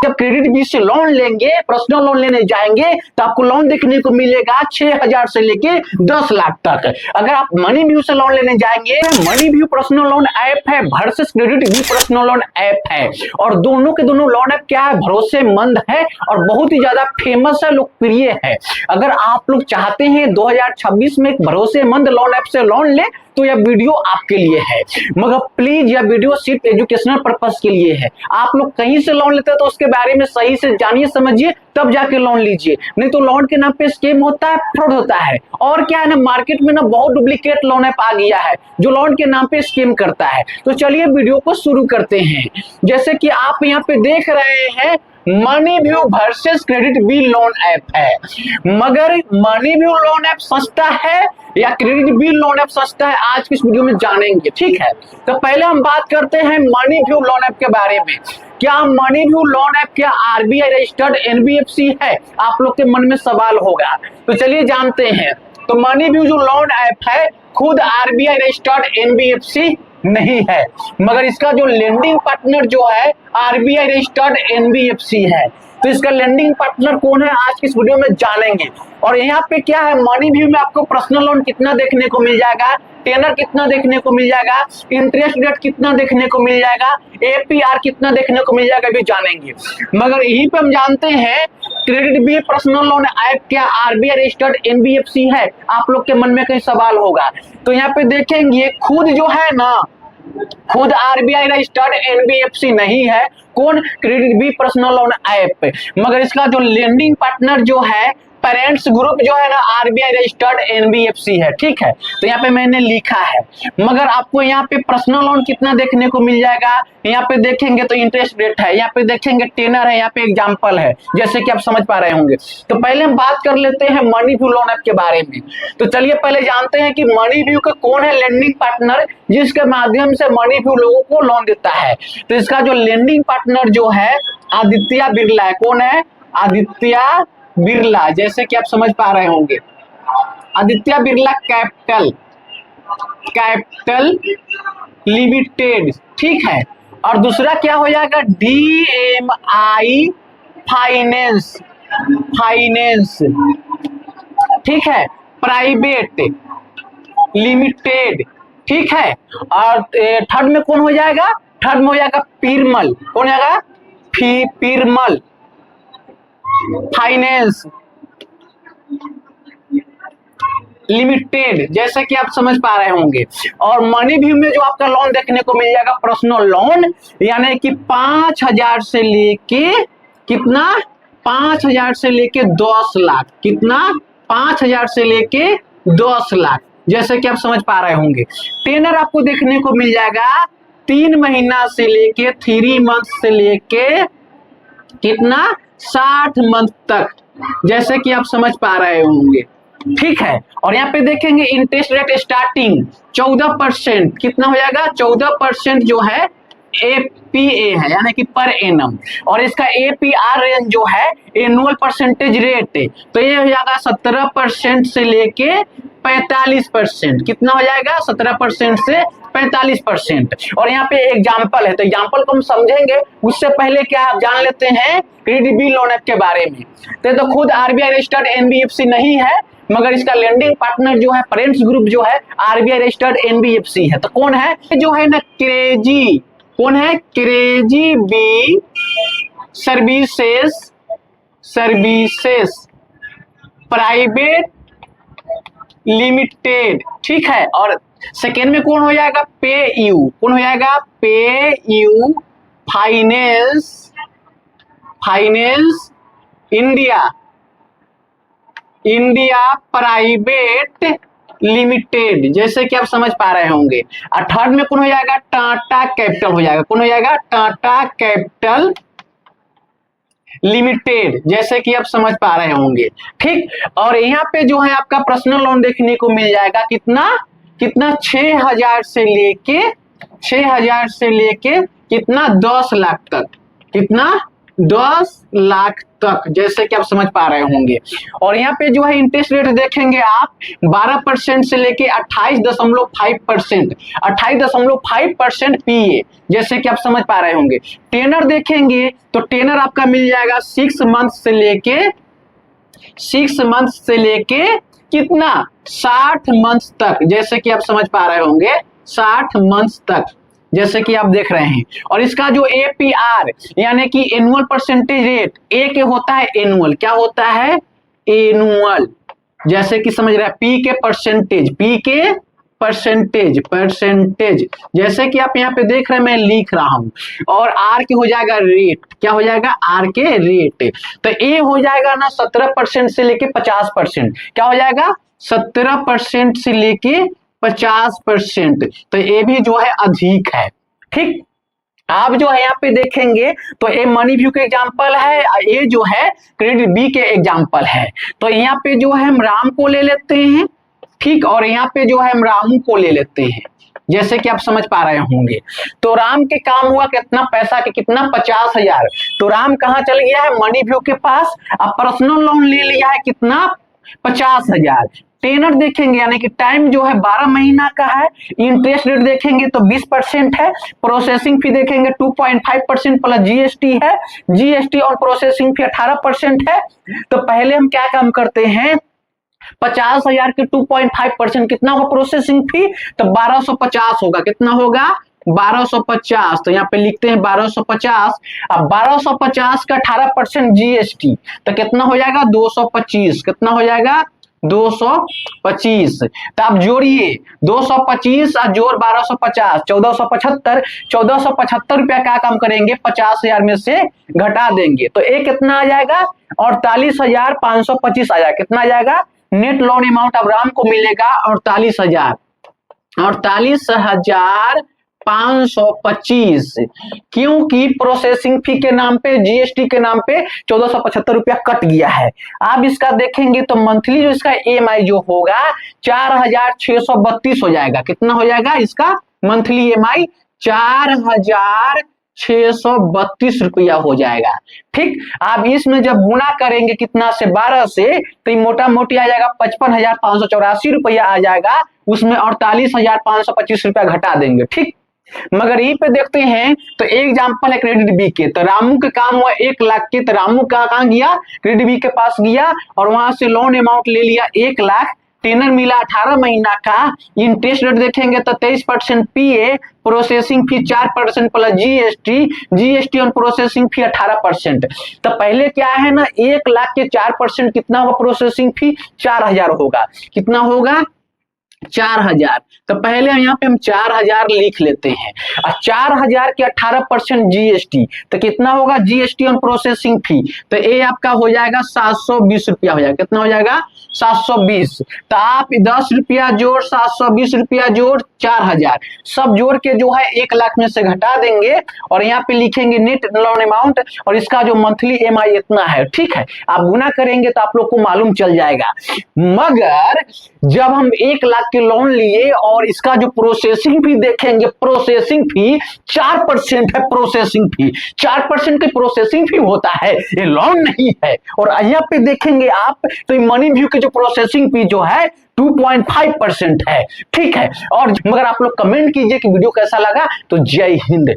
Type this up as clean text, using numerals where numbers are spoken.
जब credit B से loan लेंगे, पर्सनल लोन लेने जाएंगे तो आपको लोन देखने को मिलेगा 6,000 से लेके 10 लाख तक। अगर आप मनी व्यू से लोन लेने जाएंगे, Money View personal loan app है versus CreditBee personal loan app है, और दोनों के दोनों लोन ऐप क्या है, भरोसेमंद है और बहुत ही ज्यादा फेमस है, लोकप्रिय है। अगर आप लोग चाहते हैं 2026 में एक भरोसेमंद लोन ऐप से लोन ले तो यह वीडियो आपके लिए है, मगर प्लीज यह वीडियो सिर्फ एजुकेशनल पर्पस के लिए है। आप लोग कहीं से लोन लेते हैं तो उसके बारे में सही से जानिए समझिए तब जाके लोन लीजिए, नहीं तो लोन के नाम पे स्कैम होता है, फ्रॉड होता है। और क्या है ना, मार्केट में ना बहुत डुप्लीकेट लोन ऐप आ गया है जो लोन के नाम पे स्कैम करता है। तो चलिए वीडियो को शुरू करते हैं। जैसे कि आप यहाँ पे देख रहे हैं Money View versus CreditBee loan app है, मगर मनी व्यू लोन ऐप सस्ता है या क्रेडिट बी लोन ऐप सस्ता है, आज की इस वीडियो में जानेंगे। ठीक है, तो पहले हम बात करते हैं मनी व्यू लोन ऐप के बारे में। क्या मनी व्यू लोन ऐप क्या आरबीआई रजिस्टर्ड एनबीएफसी है, आप लोग के मन में सवाल होगा। तो चलिए जानते हैं। तो मनी व्यू जो लोन ऐप है खुद आरबीआई रजिस्टर्ड एनबीएफसी नहीं है, मगर इसका जो लेंडिंग पार्टनर जो है आरबीआई रजिस्टर्ड एनबीएफसी है। तो इसका लेंडिंग पार्टनर कौन है आज की इस वीडियो में जानेंगे। और यहाँ पे क्या है, मनी व्यू में आपको पर्सनल लोन कितना देखने को मिल जाएगा, टेनर कितना देखने को मिल जाएगा, इंटरेस्ट रेट कितना देखने को मिल जाएगा, एपीआर कितना देखने को मिल जाएगा भी जानेंगे। मगर यहीं पे हम जानते हैं CreditBee personal loan app क्या आरबीआई रजिस्टर्ड एनबीएफसी है, आप लोग के मन में कहीं सवाल होगा। तो यहाँ पे देखेंगे खुद जो है ना, खुद आरबीआई रजिस्टर्ड एनबीएफसी नहीं है, कौन, CreditBee personal loan app, मगर इसका जो लेंडिंग पार्टनर जो है पेरेंट्स ग्रुप जो है ना आरबीआई रजिस्टर्ड एनबीएफसी है। ठीक है, तो यहाँ पे मैंने लिखा है, मगर आपको यहाँ पे पर्सनल लोन कितना देखने को मिल जाएगा, यहाँ पे देखेंगे तो इंटरेस्ट रेट है, यहाँ पे देखेंगे टेनर है, यहाँ पे एग्जांपल है, जैसे कि आप समझ पा रहे होंगे। तो पहले हम बात कर लेते हैं मनी व्यू लोन ऐप के बारे में। तो चलिए पहले जानते हैं कि मनी व्यू का कौन है लेंडिंग पार्टनर जिसके माध्यम से मनी व्यू लोगों को लोन देता है। तो इसका जो लेंडिंग पार्टनर जो है आदित्य बिरला है। कौन है, आदित्य बिरला, जैसे कि आप समझ पा रहे होंगे आदित्य बिरला कैपिटल लिमिटेड। ठीक है, और दूसरा क्या हो जाएगा, डीएमआई फाइनेंस। ठीक है, प्राइवेट लिमिटेड। ठीक है, और थर्ड में कौन हो जाएगा, थर्ड में हो जाएगा पीरमल। कौन हो जाएगा, पीरमल फाइनेंस लिमिटेड, जैसे कि आप समझ पा रहे होंगे। और मनी व्यू में जो आपका लोन देखने को मिल जाएगा पर्सनल लोन, यानी कि 5,000 से लेके कितना, 5,000 से लेके 10 लाख, कितना, 5,000 से लेके 10 लाख, जैसे कि आप समझ पा रहे होंगे। टेनर आपको देखने को मिल जाएगा 3 महीना से लेके 3 मंथ से लेके कितना, 60 मंथ तक, जैसे कि आप समझ पा रहे होंगे। ठीक है, और यहाँ पे देखेंगे इंटरेस्ट रेट स्टार्टिंग 14%, कितना हो जाएगा, 14% जो है एपीए है, यानी कि पर एनम, और इसका एपीआर रेंज जो है एनुअल परसेंटेज रेट, तो ये हो जाएगा 17% से लेके 45%, कितना हो जाएगा, 17% से 45%। और यहाँ पे एग्जाम्पल है, तो एग्जाम्पल को हम समझेंगे उससे पहले क्या आप जान लेते हैं क्रेडिट बी लोन ऐप के बारे में। तो खुद आरबीआई रजिस्टर्ड एनबीएफसी नहीं है, मगर इसका लेंडिंग पार्टनर जो है पेरेंट्स ग्रुप जो है आरबीआई रजिस्टर्ड एनबीएफसी है। तो कौन है, जो है ना क्रेजी, कौन है, KrazyBee services private limited. ठीक है, और सेकेंड में कौन हो जाएगा, पे यू, कौन हो जाएगा, पे you finance India private limited, जैसे कि आप समझ पा रहे होंगे। और थर्ड में कौन हो जाएगा, टाटा कैपिटल हो जाएगा। कौन हो जाएगा, टाटा कैपिटल लिमिटेड, जैसे कि आप समझ पा रहे होंगे। ठीक, और यहाँ पे जो है आपका पर्सनल लोन देखने को मिल जाएगा कितना, 6,000 से लेके कितना 10 लाख तक, कितना 10 लाख तक, जैसे कि आप समझ पा रहे होंगे। और यहाँ पे जो है इंटरेस्ट रेट देखेंगे आप 12% से लेके 28.5%, 28.5% पीए, जैसे कि आप समझ पा रहे होंगे। टेनर देखेंगे तो टेनर आपका मिल जाएगा 6 मंथ से लेके कितना 60 मंथ तक, जैसे कि आप समझ पा रहे होंगे 60 मंथ तक, जैसे कि आप देख रहे हैं। और इसका जो एपीआर यानी कि एनुअल परसेंटेज रेट, ए के होता है एनुअल, क्या होता है एनुअल, जैसे कि समझ रहे हैं पी के परसेंटेज, जैसे कि आप यहाँ पे देख रहे हैं मैं लिख रहा हूं। और आर के हो जाएगा रेट, क्या हो जाएगा आर के रेट। तो ए हो जाएगा ना 17% से लेके 50%, क्या हो जाएगा 17% से लेके 50%। तो ये भी जो है अधिक है। ठीक, आप जो है यहाँ पे देखेंगे तो ये मनी व्यू के एग्जांपल है, ये जो है क्रेडिट बी के एग्जांपल है। तो यहाँ पे जो है हम राम को ले लेते हैं, ठीक, और यहाँ पे जो है हम रामू को ले लेते हैं, जैसे कि आप समझ पा रहे होंगे। तो राम के काम हुआ कितना पैसा के कितना 50,000। तो राम कहाँ चल गया है मनी व्यू के पास, अब पर्सनल लोन ले लिया है कितना 50,000। टेनर देखेंगे यानी कि टाइम जो है 12 महीना का है। इंटरेस्ट रेट देखेंगे तो 20% है। प्रोसेसिंग फी देखेंगे 2.5% प्लस जीएसटी है, जीएसटी और प्रोसेसिंग फी 18% है। तो पहले हम क्या काम करते हैं, 50,000 के 2.5% कितना होगा प्रोसेसिंग फी, तो 1250 होगा, कितना होगा 1250। तो यहाँ पे लिखते हैं 1250। अब 1250 का 18% जीएसटी, तो कितना हो जाएगा 225, कितना हो जाएगा 225। तो आप जोड़िए 225 और जोड़ 1250, 1475। 1475 रुपया क्या काम करेंगे 50,000 में से घटा देंगे, तो ये कितना आ जाएगा 48,525 आ जाएगा। कितना आ जाएगा नेट लोन अमाउंट अब राम को मिलेगा 48,525, क्योंकि प्रोसेसिंग फी के नाम पे जीएसटी के नाम पे 1475 रुपया कट गया है। आप इसका देखेंगे तो मंथली जो इसका ईएमआई जो होगा 4,632 हो जाएगा। कितना हो जाएगा इसका मंथली ईएमआई 4,632 रुपया हो जाएगा। ठीक, आप इसमें जब गुना करेंगे कितना से 12 से, तो ये मोटा मोटी आ जाएगा 55,584 रुपया आ जाएगा, उसमें 48,525 रुपया घटा देंगे। ठीक, मगर यहीं पे देखते हैं तो एक एग्जांपल है क्रेडिट बी के। तो रामू के काम हुआ 1 लाख के, तो रामू कहाँ गया क्रेडिट बी के पास गया और वहां से लोन अमाउंट ले लिया 1 लाख। टेनर मिला 18 महीना का। इंटरेस्ट रेट देखेंगे तो 23% पीए, प्रोसेसिंग फी 4% प्लस जीएसटी और प्रोसेसिंग फी 18%। तो पहले क्या है ना 1 लाख के 4% कितना होगा प्रोसेसिंग फी 4,000 होगा। कितना होगा 4,000। तो पहले यहाँ पे हम 4,000 लिख लेते हैं और 4,000 के 18% जीएसटी, तो कितना होगा जीएसटी और प्रोसेसिंग फी, तो ये आपका हो जाएगा 720 रुपया हो जाएगा। कितना हो जाएगा 720। तो आप 10 रुपया जोड़ 720 रुपया जोड़ 4,000 सब जोड़ के जो है 1 लाख में से घटा देंगे और यहाँ पे लिखेंगे नेट लोन अमाउंट और इसका जो मंथली ईएमआई इतना है। ठीक है, आप गुना करेंगे तो आप लोग को मालूम चल जाएगा। मगर जब हम 1 लाख के लोन लिए और इसका जो प्रोसेसिंग फी देखेंगे, प्रोसेसिंग फी 4% है। प्रोसेसिंग फी 4% की प्रोसेसिंग फी होता है, ये लोन नहीं है। और यहाँ पे देखेंगे आप तो मनी व्यू की जो प्रोसेसिंग फी जो है 2.5% है। ठीक है, और मगर आप लोग कमेंट कीजिए कि वीडियो कैसा लगा। तो जय हिंद।